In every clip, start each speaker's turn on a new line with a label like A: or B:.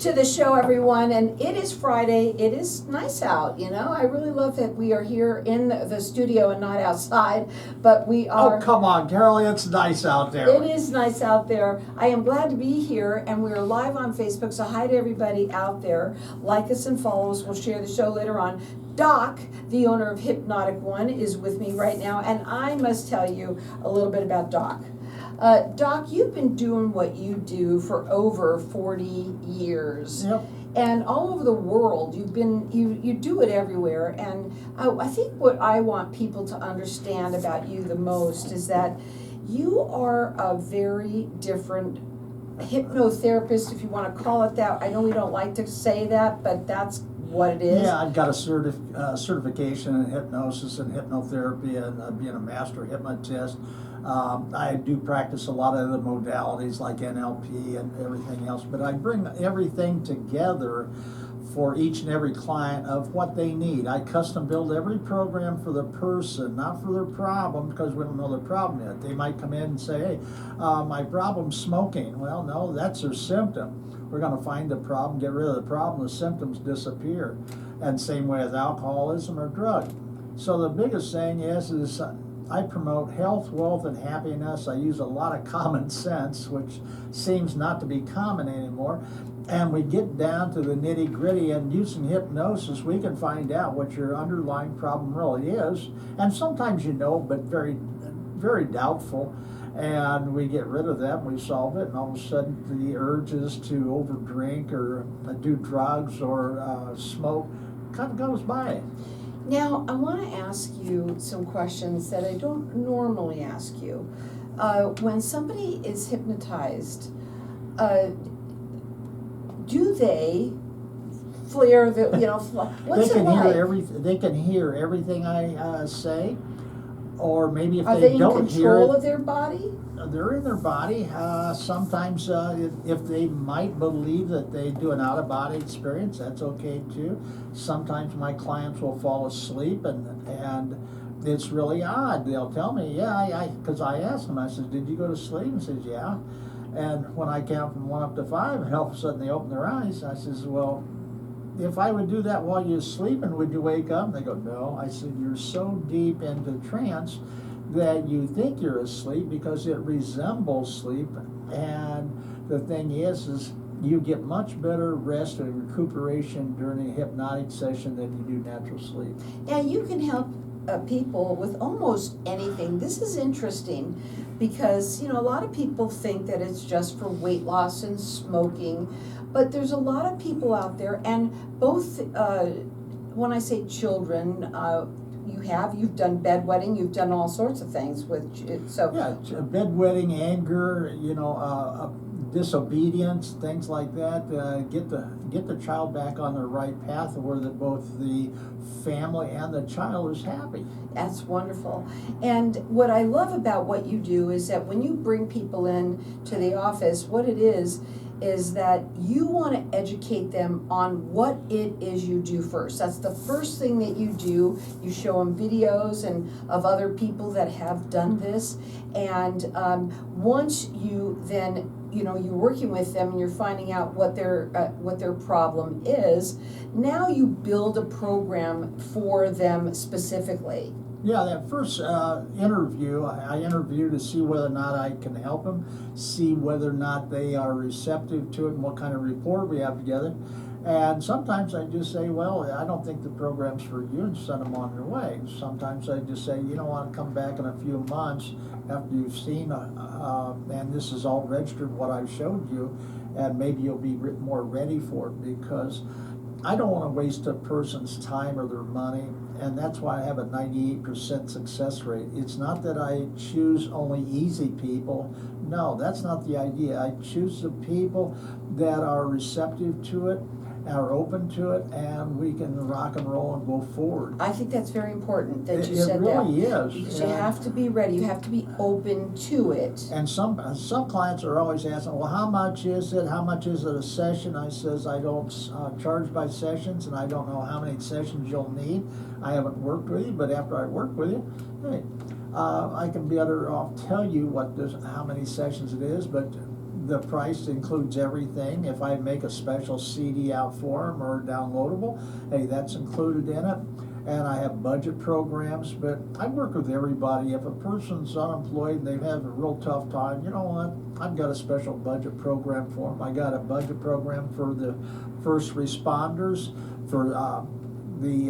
A: to the show, everyone. And it is Friday. It is nice out, you know. I really love that we are here in the studio and not outside, but we are.
B: Oh, come on, Carol, it's nice out there.
A: It is nice out there. I am glad to be here, and we're live on Facebook, so hi to everybody out there. Like us and follow us. We'll share the show later on. Doc, the owner of Hypnotic One, is with me right now, and I must tell you a little bit about Doc. Doc, you've been doing what you do for over 40 years.
B: Yep.
A: And all over the world, you do it everywhere. And I think what I want people to understand about you the most is that you are a very different hypnotherapist, if you want to call it that. I know we don't like to say that, but that's what it is.
B: Yeah, I've got a certification in hypnosis and hypnotherapy and being a master hypnotist. I do practice a lot of the modalities like NLP and everything else, but I bring everything together for each and every client of what they need. I custom build every program for the person, not for their problem, because we don't know their problem yet. They might come in and say, hey, my problem's smoking. Well, no, that's their symptom. We're going to find the problem, get rid of the problem, the symptoms disappear. And same way with alcoholism or drug. So the biggest thing is I promote health, wealth, and happiness. I use a lot of common sense, which seems not to be common anymore. And we get down to the nitty gritty, and using hypnosis, we can find out what your underlying problem really is. And sometimes you know, but very, very doubtful. And we get rid of that, we solve it, and all of a sudden the urges to overdrink or do drugs or smoke kind of goes by.
A: Now, I want to ask you some questions that I don't normally ask you. When somebody is hypnotized, do they flare the, you know, what's it like?
B: They can hear everything I say, or maybe if
A: Are
B: they
A: they
B: don't
A: in
B: hear
A: control
B: it,
A: of their body?
B: they're in their body. Sometimes if they might believe that they do an out-of-body experience, that's okay too. Sometimes my clients will fall asleep, and it's really odd. They'll tell me, yeah, because I ask them, I said, did you go to sleep? And says, yeah. And when I count from 1 up to 5, and all of a sudden they open their eyes, I says, well, if I would do that while you're sleeping, would you wake up? And they go, no. I said, you're so deep into trance that you think you're asleep because it resembles sleep. And the thing is you get much better rest and recuperation during a hypnotic session than you do natural sleep.
A: Yeah, you can help people with almost anything. This is interesting because, you know, a lot of people think that it's just for weight loss and smoking, but there's a lot of people out there, and both, when I say children, you've done bedwetting, you've done all sorts of things with, so.
B: Yeah, bedwetting, anger, disobedience, things like that. Get the child back on the right path where both the family and the child is happy.
A: That's wonderful. And what I love about what you do is that when you bring people in to the office, what it is that you want to educate them on what it is you do first. That's the first thing that you do. You show them videos and of other people that have done this, and once you then, you're working with them and you're finding out what their problem is. Now you build a program for them specifically.
B: Yeah, that first interview, I interview to see whether or not I can help them, see whether or not they are receptive to it and what kind of rapport we have together. And sometimes I just say, well, I don't think the program's for you, and send them on their way. Sometimes I just say, you know what, come back in a few months after you've seen, and this is all registered what I've showed you, and maybe you'll be more ready for it, because I don't want to waste a person's time or their money, and that's why I have a 98% success rate. It's not that I choose only easy people. No, that's not the idea. I choose the people that are receptive to it, are open to it, and we can rock and roll and go forward.
A: I think that's very important that you said that.
B: It really is.
A: Because you have to be ready. You have to be open to it.
B: And some clients are always asking, well, how much is it? How much is it a session? I says, I don't charge by sessions, and I don't know how many sessions you'll need. I haven't worked with you, but after I work with you, hey, I can better off tell you how many sessions it is, but the price includes everything. If I make a special CD out for them or downloadable, hey, that's included in it. And I have budget programs, but I work with everybody. If a person's unemployed and they've had a real tough time, you know what? I've got a special budget program for them. I got a budget program for the first responders, for the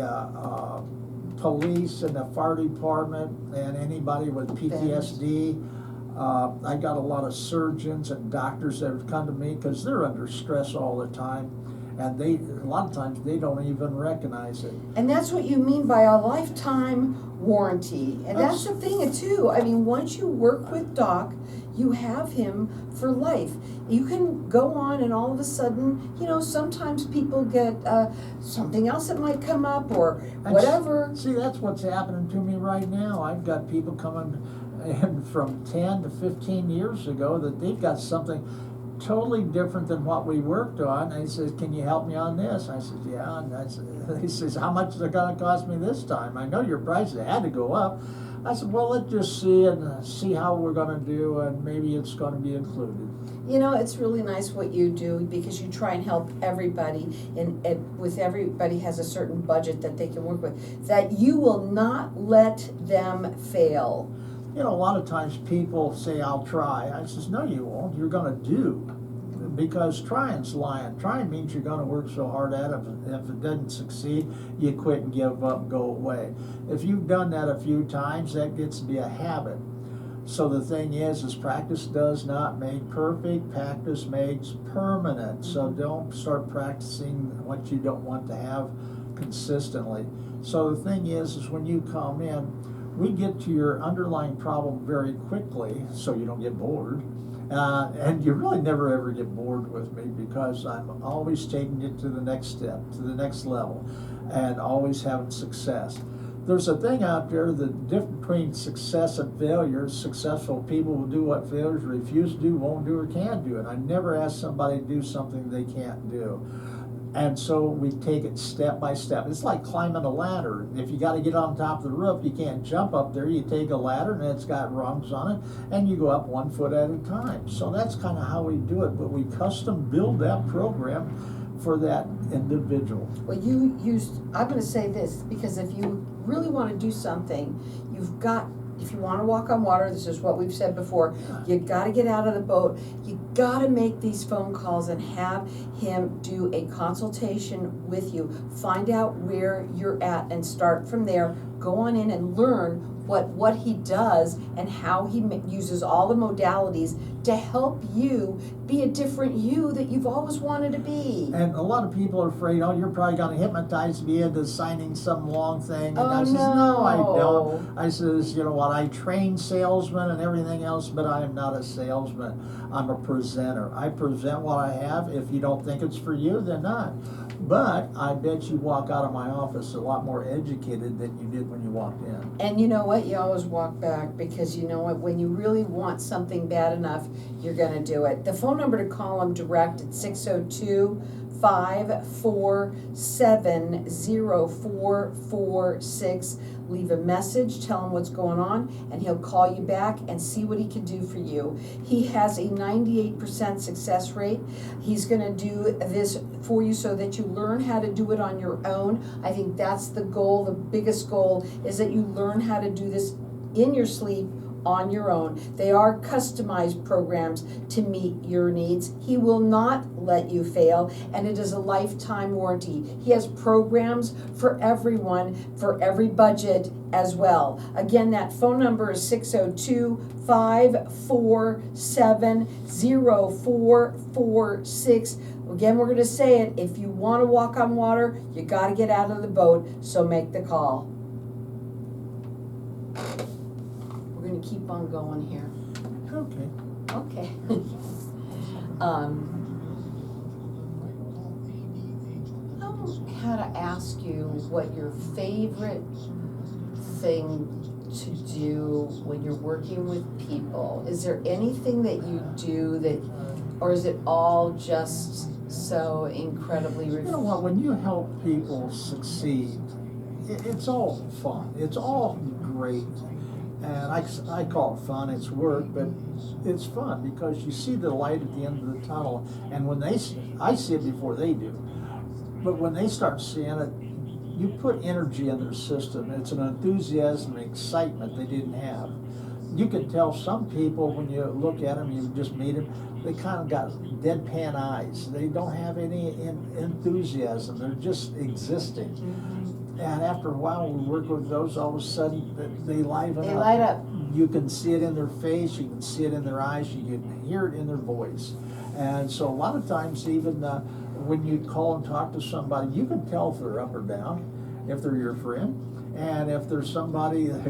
B: police and the fire department, and anybody with PTSD. I got a lot of surgeons and doctors that have come to me because they're under stress all the time. And a lot of times, they don't even recognize it.
A: And that's what you mean by a lifetime warranty. And that's the thing too. I mean, once you work with Doc, you have him for life. You can go on and all of a sudden, you know, sometimes people get something else that might come up or whatever.
B: See, that's what's happening to me right now. I've got people coming in from 10 to 15 years ago that they've got something totally different than what we worked on. And he says, "Can you help me on this?" I said, "Yeah." And he says, "How much is it going to cost me this time? I know your prices had to go up." I said, "Well, let's just see how we're going to do, and maybe it's going to be included."
A: You know, it's really nice what you do because you try and help everybody, and with everybody has a certain budget that they can work with, that you will not let them fail.
B: You know, a lot of times people say, "I'll try." I says, "No, you won't. You're going to do." Because trying's lying. Trying means you're going to work so hard at it. If it doesn't succeed, you quit and give up and go away. If you've done that a few times, that gets to be a habit. So the thing is practice does not make perfect. Practice makes permanent. So don't start practicing what you don't want to have consistently. So the thing is when you come in, we get to your underlying problem very quickly, so you don't get bored. And you really never ever get bored with me because I'm always taking it to the next step, to the next level, and always having success. There's a thing out there, the difference between success and failure. Successful people will do what failures refuse to do, won't do, or can't do. And I never ask somebody to do something they can't do. And so we take it step by step. It's like climbing a ladder. If you got to get on top of the roof, you can't jump up there. You take a ladder and it's got rungs on it, and you go up 1 foot at a time. So that's kind of how we do it. But we custom build that program for that individual.
A: Well, I'm going to say this, because if you really want to do something, if you want to walk on water, this is what we've said before, you got to get out of the boat. You got to make these phone calls and have him do a consultation with you. Find out where you're at and start from there. Go on in and learn what he does and how he uses all the modalities to help you be a different you that you've always wanted to be.
B: And a lot of people are afraid, "Oh, you're probably going to hypnotize me into signing some long thing." And I says, "No, I don't." I says, "You know what, I train salesmen and everything else, but I am not a salesman. I'm a presenter. I present what I have. If you don't think it's for you, then not. But I bet you walk out of my office a lot more educated than you did when you walked in."
A: And you know what? You always walk back, because you know what? When you really want something bad enough, you're going to do it. The phone number to call him direct at 602-547-0446. Leave a message, tell him what's going on, and he'll call you back and see what he can do for you. He has a 98% success rate. He's going to do this for you so that you learn how to do it on your own. I think that's the goal. The biggest goal is that you learn how to do this in your sleep on your own. They are customized programs to meet your needs. He will not let you fail, and it is a lifetime warranty. He has programs for everyone, for every budget as well. Again, that phone number is 602-547-0446. Again, we're going to say it. If you want to walk on water, you got to get out of the boat, so make the call. We're going to keep on going here.
B: Okay.
A: Okay. I had to ask you what your favorite thing to do when you're working with people. Is there anything that you do that, or is it all just so incredibly
B: You know what, when you help people succeed, it's all fun. It's all great. And I call it fun, it's work, but it's fun because you see the light at the end of the tunnel. And when I see it before they do, but when they start seeing it, you put energy in their system. It's an enthusiasm and excitement they didn't have. You can tell some people when you look at them, you just meet them, they kind of got deadpan eyes. They don't have any enthusiasm. They're just existing. And after a while, we work with those, all of a sudden, they liven up.
A: They light up.
B: You can see it in their face, you can see it in their eyes, you can hear it in their voice. And so a lot of times, even when you call and talk to somebody, you can tell if they're up or down, if they're your friend. And if there's somebody that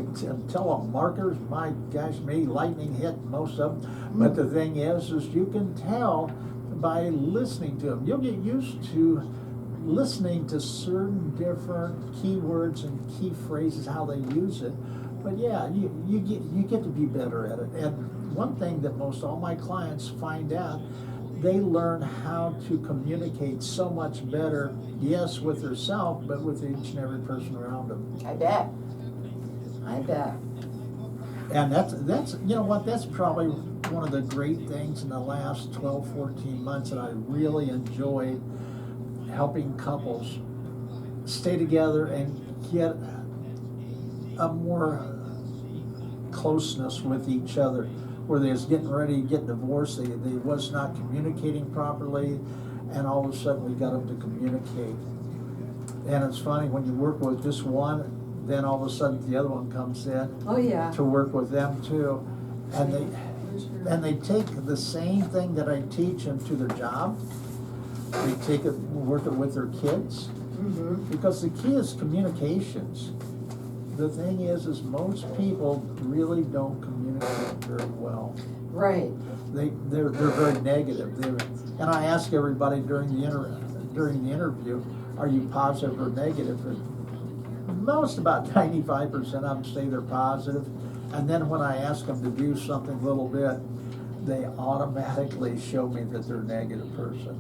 B: tell them markers, my gosh, maybe lightning hit most of them. But the thing is you can tell by listening to them. You'll get used to listening to certain different keywords and key phrases, how they use it. But yeah, you get to be better at it. And one thing that most all my clients find out, they learn how to communicate so much better, yes, with themselves, but with each and every person around them.
A: I bet.
B: And that's you know what, that's probably one of the great things in the last 12, 14 months that I really enjoyed, helping couples stay together and get a more closeness with each other. Where they was getting ready to get divorced, they was not communicating properly, and all of a sudden we got them to communicate. And it's funny, when you work with just one, then all of a sudden the other one comes in.
A: Oh, yeah.
B: To work with them too. And they take the same thing that I teach them to their job, they take it, work it with their kids, because the key is communications. The thing is most people really don't communicate very well.
A: Right.
B: They're very negative. And I ask everybody during the interview, are you positive or negative? And most, about 95% of them say they're positive. And then when I ask them to do something a little bit, they automatically show me that they're a negative person.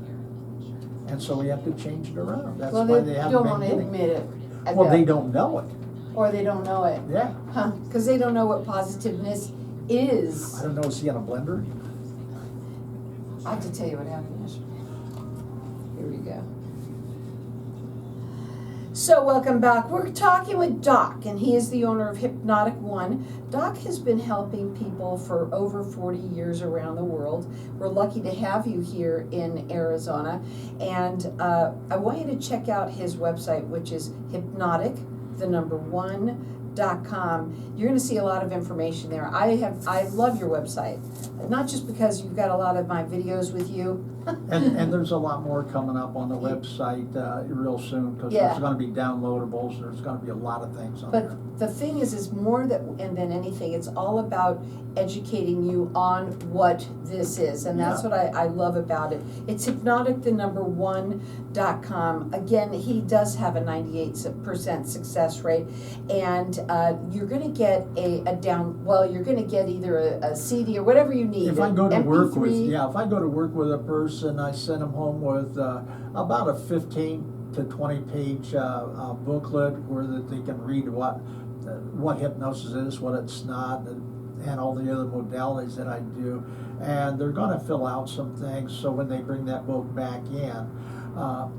B: And so we have to change it around. That's why they haven't
A: don't want to admit it.
B: Well, they don't know it.
A: Or they don't know it.
B: Yeah.
A: Huh, because they don't know what positiveness is.
B: I don't know, is he on a blender?
A: I have to tell you what happened yesterday. Here we go. So welcome back. We're talking with Doc, and he is the owner of Hypnotic One. Doc has been helping people for over 40 years around the world. We're lucky to have you here in Arizona. And I want you to check out his website, which is hypnotic1.com. You're going to see a lot of information there. I love your website, not just because you've got a lot of my videos with you.
B: And there's a lot more coming up on the website real soon, because there's going to be downloadables. There's going to be a lot of things on there.
A: But the thing is more than anything, it's all about educating you on what this is, and that's what I love about it. It's hypnotic1.com. Again, he does have a 98% success rate, and you're going to get you're going to get either a CD or whatever you need.
B: If I go to work
A: MP3.
B: with a person, I send them home with about a 15 to 20 page booklet where that they can read what hypnosis is, what it's not, and all the other modalities that I do. And they're going to fill out some things, so when they bring that book back in,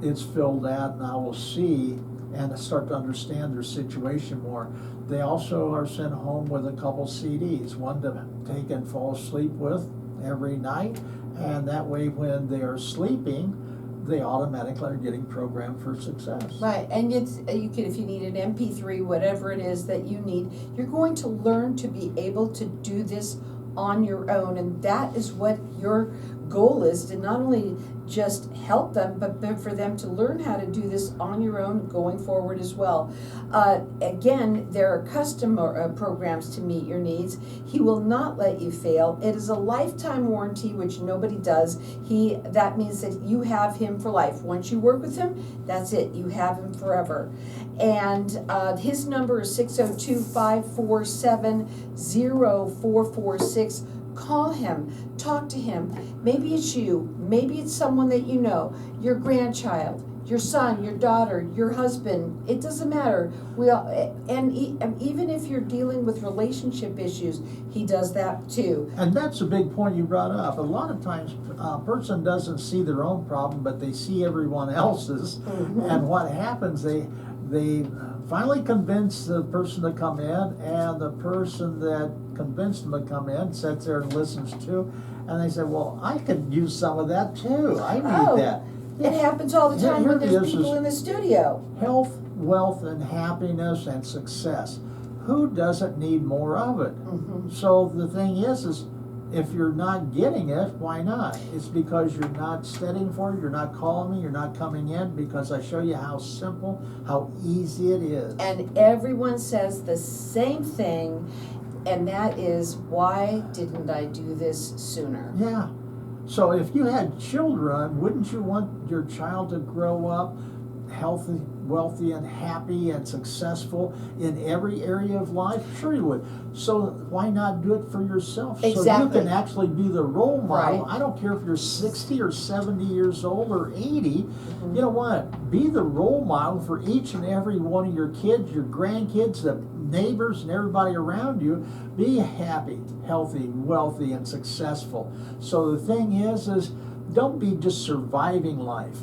B: it's filled out, and I will see and start to understand their situation more. They also are sent home with a couple CDs, one to take and fall asleep with every night, and that way when they are sleeping, they automatically are getting programmed for success.
A: Right, and if you need an MP3, whatever it is that you need, you're going to learn to be able to do this on your own, and that is what your goal is, to not only just help them, but for them to learn how to do this on your own going forward as well. Again, there are custom programs to meet your needs. He will not let you fail. It is a lifetime warranty, which nobody does. That means that you have him for life. Once you work with him, that's it. You have him forever. And his number is 602-547-0446. Call him, talk to him. Maybe it's you, maybe it's someone that you know, your grandchild, your son, your daughter, your husband, it doesn't matter. We all, and even if you're dealing with relationship issues, he does that too.
B: And that's a big point you brought up. A lot of times, a person doesn't see their own problem, but they see everyone else's. And what happens, they finally convince the person to come in, and the person that convinced them to come in sits there and listens to, and they say, well, I could use some of that too. I need that.
A: It happens all the time when there's people in the studio.
B: Health, wealth, and happiness and success. Who doesn't need more of it? So the thing is if you're not getting it, why not? It's because you're not studying for it, you're not calling me, you're not coming in, because I show you how simple, how easy it is.
A: And everyone says the same thing, and that is, why didn't I do this sooner?
B: Yeah. So if you had children, wouldn't you want your child to grow up healthy, wealthy, and happy and successful in every area of life? Sure you would. So why not do it for yourself?
A: Exactly.
B: So you can actually be the role model.
A: Right.
B: I don't care if you're 60 or 70 years old or 80. You know what? Be the role model for each and every one of your kids, your grandkids, the neighbors, and everybody around you. Be happy, healthy, wealthy, and successful. So the thing is don't be just surviving life.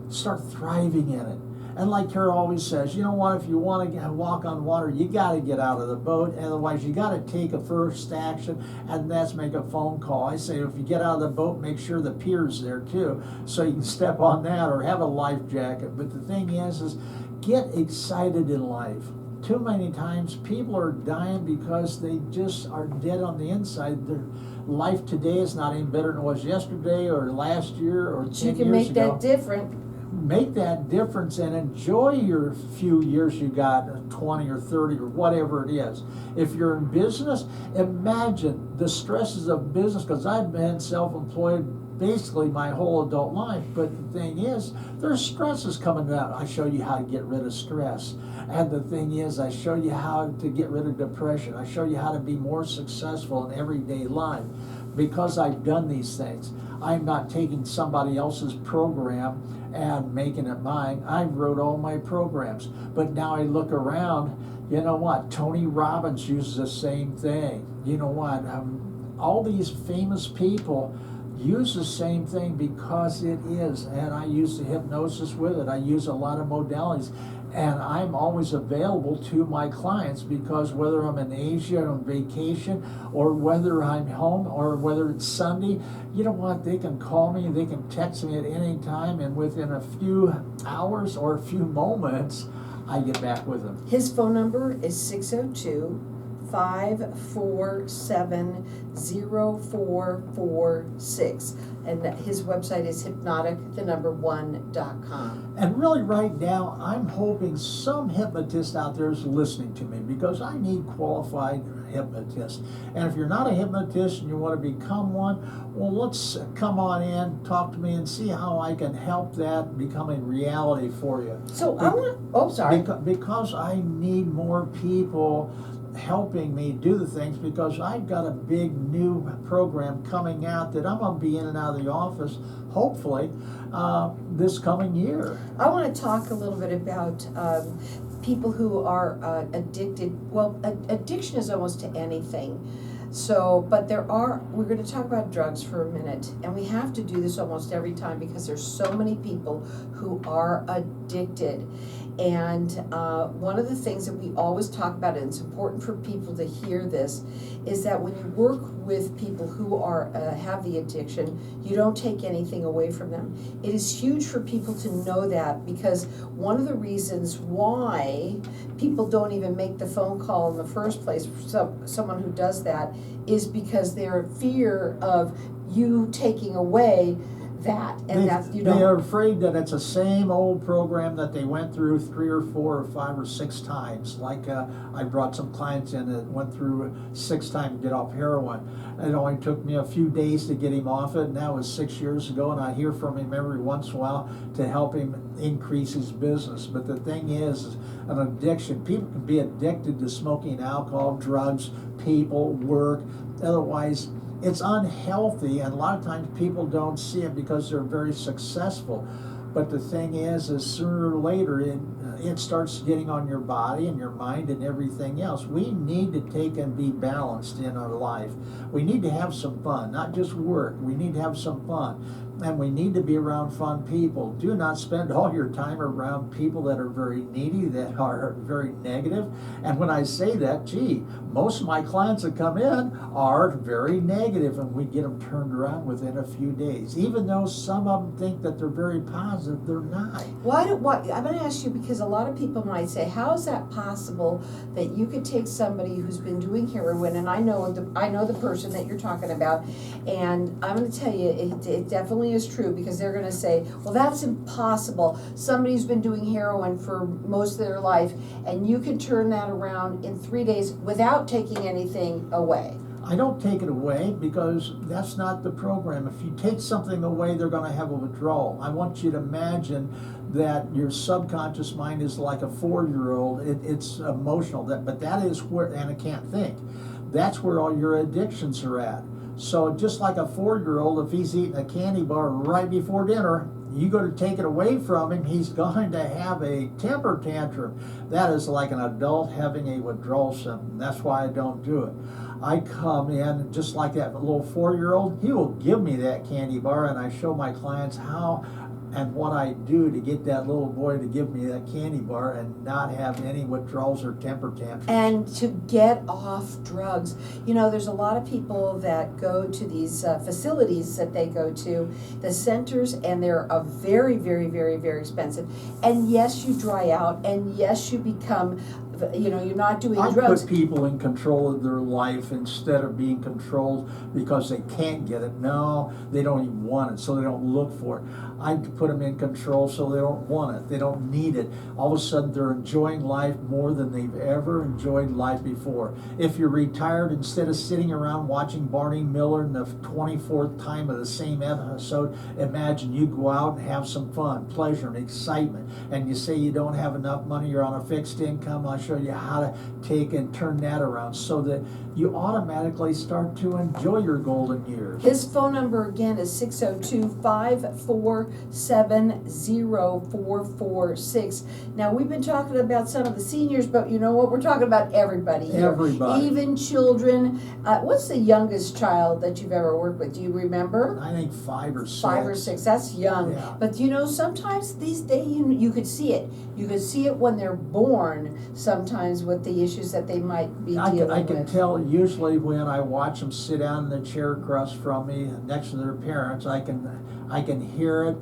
B: Start thriving in it. And like Carol always says, you know what, if you want to walk on water, you got to get out of the boat. Otherwise, you got to take a first action, and that's make a phone call. I say, if you get out of the boat, make sure the pier's there too, so you can step on that or have a life jacket. But the thing is get excited in life. Too many times people are dying because they just are dead on the inside. Their life today is not any better than it was yesterday or last year or 10 years ago.
A: You can make that different.
B: Make that difference and enjoy your few years you got, 20 or 30 or whatever it is. If you're in business, imagine the stresses of business, because I've been self-employed basically my whole adult life. But the thing is, there's stresses coming out. I show you how to get rid of stress. And the thing is, I show you how to get rid of depression. I show you how to be more successful in everyday life. Because I've done these things. I'm not taking somebody else's program and making it mine. I wrote all my programs. But now I look around, you know what? Tony Robbins uses the same thing. You know what? All these famous people use the same thing because it is. And I use the hypnosis with it. I use a lot of modalities. And I'm always available to my clients, because whether I'm in Asia on vacation or whether I'm home or whether it's Sunday, you know what, they can call me, they can text me at any time, and within a few hours or a few moments, I get back with them.
A: His phone number is 602-547-0446. And his website is HYPNOTIC1.com.
B: And really right now, I'm hoping some hypnotist out there is listening to me, because I need qualified hypnotists. And if you're not a hypnotist and you want to become one, well, let's come on in, talk to me, and see how I can help that become a reality for you.
A: So I want, oh, sorry.
B: Because I need more people helping me do the things, because I've got a big new program coming out that I'm going to be in and out of the office, hopefully, this coming year.
A: I want to talk a little bit about people who are addicted. Well, addiction is almost to anything. So, but we're going to talk about drugs for a minute, and we have to do this almost every time because there's so many people who are addicted. And one of the things that we always talk about, and it's important for people to hear this, is that when you work with people who have the addiction, you don't take anything away from them. It is huge for people to know that, because one of the reasons why people don't even make the phone call in the first place, someone who does that, is because they're in fear of you taking away that, and
B: they are afraid that it's the same old program that they went through 3 or 4 or 5 or 6 times. Like I brought some clients in that went through 6 times to get off heroin. It only took me a few days to get him off it, and that was 6 years ago, and I hear from him every once in a while to help him increase his business. But the thing is an addiction. People can be addicted to smoking alcohol, drugs, people, work. Otherwise, it's unhealthy, and a lot of times people don't see it because they're very successful. But the thing is sooner or later it starts getting on your body and your mind and everything else. We need to take and be balanced in our life. We need to have some fun, not just work. We need to have some fun. And we need to be around fun people. Do not spend all your time around people that are very needy, that are very negative. And when I say that, most of my clients that come in are very negative, and we get them turned around within a few days. Even though some of them think that they're very positive, they're not.
A: Why? I'm going to ask you, because a lot of people might say, how is that possible that you could take somebody who's been doing heroin, and I know the person that you're talking about, and I'm going to tell you, it definitely is true, because they're going to say, well, that's impossible. Somebody's been doing heroin for most of their life, and you can turn that around in 3 days without taking anything away.
B: I don't take it away, because that's not the program. If you take something away, they're going to have a withdrawal. I want you to imagine that your subconscious mind is like a 4-year-old. It's emotional, but that is where, and it can't think. That's where all your addictions are at. So just like a 4-year-old, if he's eating a candy bar right before dinner, you go to take it away from him, he's going to have a temper tantrum. That is like an adult having a withdrawal symptom. That's why I don't do it. I come in just like that little 4-year-old, he will give me that candy bar, and I show my clients how and what I do to get that little boy to give me that candy bar and not have any withdrawals or temper tantrums.
A: And to get off drugs. You know, there's a lot of people that go to these facilities that they go to, the centers, and they're very, very, very, very expensive. And yes, you dry out, and yes, you become, you're not doing drugs.
B: I put people in control of their life instead of being controlled because they can't get it. No, they don't even want it, so they don't look for it. I put them in control so they don't want it. They don't need it. All of a sudden, they're enjoying life more than they've ever enjoyed life before. If you're retired, instead of sitting around watching Barney Miller in the 24th time of the same episode, imagine you go out and have some fun, pleasure, and excitement. And you say you don't have enough money, you're on a fixed income. I'll show you how to take and turn that around so that you automatically start to enjoy your golden years.
A: His phone number again is 602-547-0446. Now, we've been talking about some of the seniors, but you know what? We're talking about everybody here.
B: Everybody.
A: Even children. What's the youngest child that you've ever worked with? Do you remember?
B: I think 5 or 6.
A: 5 or 6. That's young.
B: Yeah.
A: But sometimes these days you could see it. You could see it when they're born, sometimes with the issues that they might be dealing with.
B: I can tell usually when I watch them sit down in the chair across from me next to their parents. I can hear it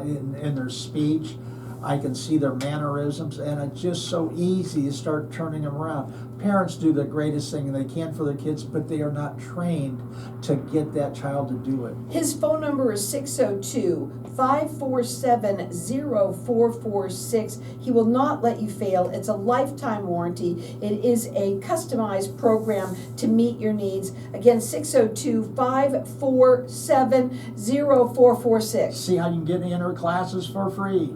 B: in their speech. I can see their mannerisms, and it's just so easy to start turning them around. Parents do the greatest thing they can for their kids, but they are not trained to get that child to do it.
A: His phone number is 602-547-0446. He will not let you fail. It's a lifetime warranty. It is a customized program to meet your needs. Again, 602-547-0446.
B: See how you can get into her classes for free.